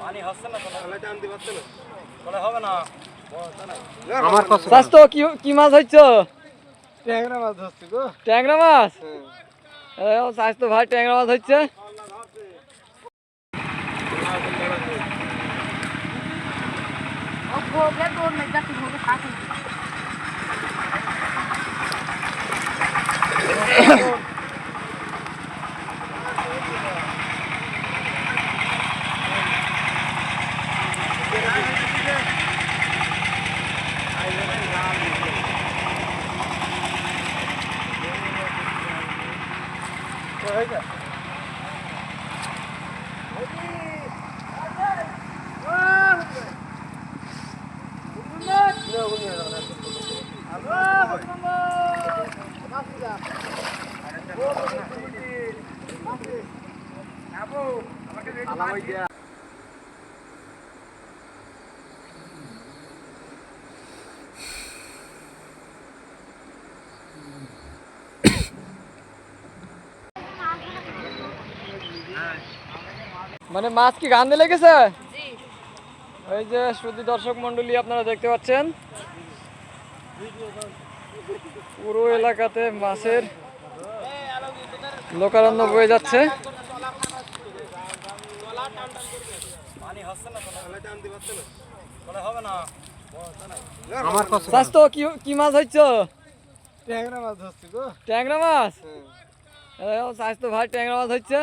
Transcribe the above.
পানি হচ্ছে না তাহলে টান দিতে পারছ না বলে হবে না আমার কষ্ট স্বাস্থ্য কি মাছ হচ্ছে? ট্যাংরা মাছ ধরছি গো ট্যাংরা মাছ। স্বাস্থ্য ভাই ট্যাংরা মাছ হচ্ছে। মানে মাছ কি গান্দে লেগেছে? ওই যে শুধু দর্শক মন্ডলী আপনারা দেখতে পাচ্ছেন পুরো এলাকাতে মাছের লোকারণ্য বয়ে যাচ্ছে। আমার কষ্ট স্বাস্থ্য কি মাছ হচ্ছে? ট্যাংরা মাছ ধরছি গো ট্যাংরা মাছ। স্বাস্থ্য ভাই ট্যাংরা মাছ হচ্ছে।